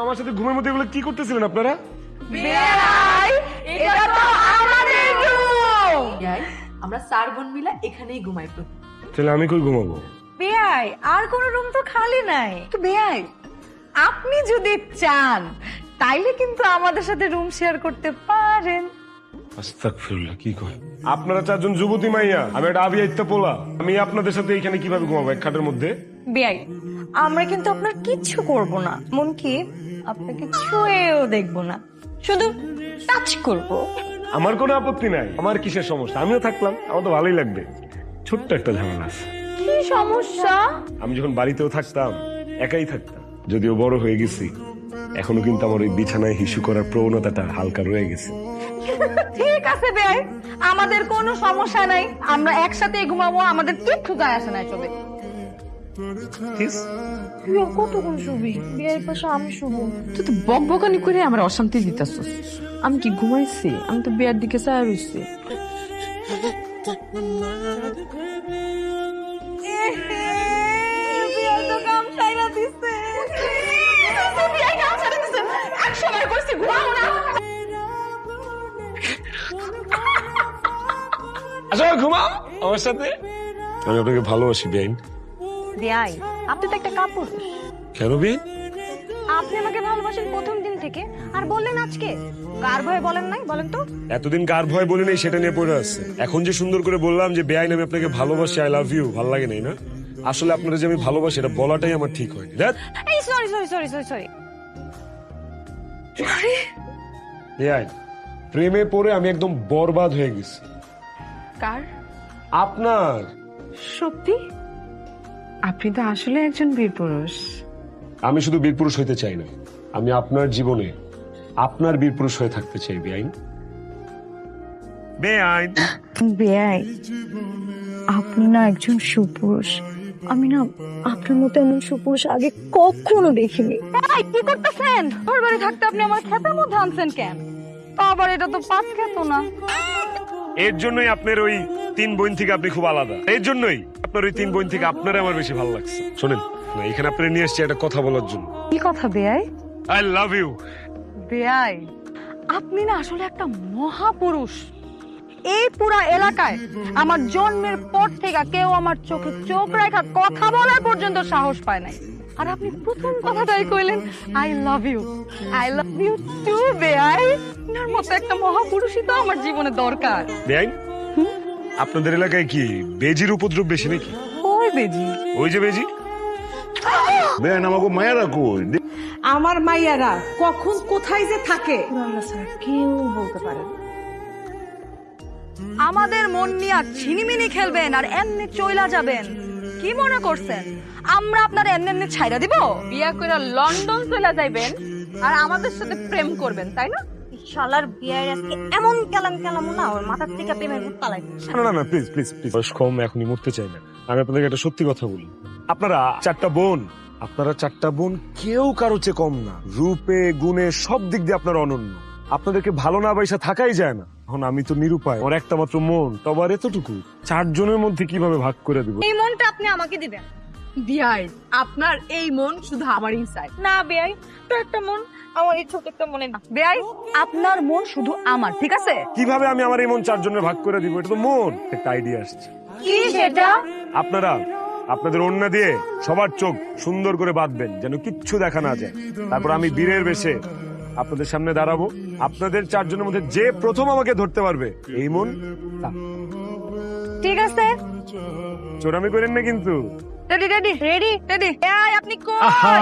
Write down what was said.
আমার সাথে ঘুমের মধ্যে এগুলো কি করতেছিলেন আপনারা? আমরা 4 বোন মিলে এখানেই ঘুমাই। তাহলে আমি কই ঘুমাবো? বেয়াই আর কোন রুম তো খালি নাই। তো বেয়াই আপনি যদি চান তাইলে কিন্তু আমাদের সাথে রুম শেয়ার করতে পারেন। আস্তাগফিরুল্লাহ, কি কয়? আপনারা 4 জন যুবতী মাইয়া, আমি একটা আবিয়াইত্তা পোলা, আমি আপনাদের সাথে এখানে কিভাবে ঘুমাবো এক খাটের মধ্যে? বেয়াই আমরা কিন্তু আপনার কিচ্ছু করব না, মন কি আপনাকে ছুঁয়েও দেখবো না, শুধু টাচ করব। আমার কোনো আপত্তি নাই, আমার কিসের সমস্যা? আমিও থাকলাম, আমার তো ভালোই লাগবে। ছোট্ট একটা ঝামেলা আছে। কি সমস্যা? আমি যখন বাড়িতেও থাকতাম একাই থাকতাম, যদিও বড় হয়ে গেছি, এখনো কিন্তু আমার ওই বিছানায় হিসু করার প্রবণতাটা হালকা রয়ে গেছে। ঠিক আছে বেয়াই, আমাদের কোনো সমস্যা নাই, আমরা একসাথে ঘুমাবো, আমাদের কিচ্ছু যায় আসে না। চলে তুই আর কতক্ষণ শুবি? বিয়ের পাশে আমি শুবো। তুই তো বকবকানি করে আমার অশান্তি দিতেছস। আমি কি ঘুমাইছি? আমি তো বিয়ার দিকে চাই রইছি। বিয়ের তো কাম সাইরা দিছে। বিয়ের কাম সাইরা দিছে। একসময় কইছি ঘুমাবো না। আচ্ছা ঘুমাও আমার সাথে। আমি আপনাকে ভালোবাসি বেআইন। বেয়াই আপনি তো একটা কাপুরুষ। কেন বেআইন? আপনি আমাকে ভালোবাসেন প্রথম দিন থেকে, আর বললেন আজকে কার ভয়ে বলেন নাই? বলেন তো। এতদিন কার ভয় বলি নাই সেটা নিয়ে পড়ে আছে। এখন যে সুন্দর করে বললাম যে বেআইন আমি আপনাকে ভালোবাসি, আই লাভ ইউ, ভালো লাগে নাই না? আসলে আপনারা যে আমি ভালোবাসি এটা বলাটাই আমার ঠিক হয়নি। এই sorry sorry sorry sorry sorry. বেআইন, প্রেমে পড়ে আমি একদম বরবাদ হয়ে গেছি। কার? আপনার। সত্যি? আপনি তো আসলে একজন বীর পুরুষ। আমি শুধু বীরপুরুষ হইতে চাই না, আমি আপনার জীবনে আপনার বীরপুরুষ হয়ে থাকতে চাই বেআইন। বেআইন বেয়াই আপনি না একজন সুপুরুষ, আমি না আপনার মতো এমন সুপুরুষ আগে কখনো দেখিনি। এই কি করতেছেন? ওর বাড়ি থাকতে আপনি আমার খেতের মধ্যে আনছেন কেন? আবার এটা তো পাঁচ খেত না। এর জন্যই আপনার ওই 3 বোন থেকে আপনি খুব আলাদা। এর জন্যই আপনার ওই 3 বোন থেকে আপনার আমার বেশি ভালো লাগছে। শোনেন না, এখানে আপনার নিয়ে এসেছি একটা কথা বলার জন্য। কি কথা বেয়াই? I love you. বেয়াই আপনি না আসলে একটা মহাপুরুষ। এই পুরা এলাকায় আমার জন্মের পর থেকে কেউ আমার চোখে চোখ রাখা কথা বলার পর্যন্ত সাহস পায় নাই, আর আপনি প্রথম কথাটাই কইলেন I love you. I love you too বেয়াই। আপনার মতো একটা মহাপুরুষই তো আমার জীবনে দরকার। বেআইন, আপনাদের এলাকায় কি বেজির উপদ্রব বেশি নাকি? ওই বেজি, ওই যে বেজি। বেন আমাকে মায়েরা কই? আমার মাইয়ারা কখন কোথায় যে থাকে কেউ বলতে পারে না। আমাদের মন নিয়ে ছিনিমিনি খেলবেন আর এমনি চইলা যাবেন? কি মনে করছেন আমরা আপনার এমনি এমনি ছাইরা দিব? বিয়া করে লন্ডন চলে যাইবেন আর আমাদের সাথে প্রেম করবেন, তাই না? শালার বিয়ের আজকে এমন কালাম কালাম না, ওর মাথার থেকে প্রেমের ভূত পালাই। না না না, প্লিজ প্লিজ প্লিজ, বয়স কম, এখনই মরতে চাই না। আমি আপনাদেরকে একটা সত্যি কথা বলি, আপনারা 4টা বোন, আপনারা 4টা বোন কেউ কারো চেয়ে কম না। রূপে গুণে সব দিক দিয়ে আপনারা অনন্য। আপনাদেরকে ভালো না বাইসা থাকাই যায় না। এখন আমি তো নিরুপায়, ওর একটা মাত্র মন, তবে আর এতটুকু 4 জনের মধ্যে কিভাবে ভাগ করে দিব? এই মনটা আপনি আমাকে দিবেন? বিয়াই আপনার এই মন শুধু আমারই চাই। না বেয়াই, তো একটা মন আমার এই ছোট একটা মনে না। বেয়াই আপনার মন শুধু আমার, ঠিক আছে? কিভাবে আমি আমার এই মন 4 জনের ভাগ করে দিব? এটা তো মন। একটা আইডিয়া আসছে। কি সেটা? আপনারা আপনাদের ওড়না দিয়ে সবার চোখ সুন্দর করে বাঁধবেন, যেন কিচ্ছু দেখা না যায়। তারপর আমি বীরের বেশে আপনাদের সামনে দাঁড়াবো। আপনাদের 4 জনের মধ্যে যে প্রথম আমাকে ধরতে পারবে এই মন ঠিক আছে। চোরামি করেন না কিন্তু। Ready ready ready ready. আপনি কই? আহা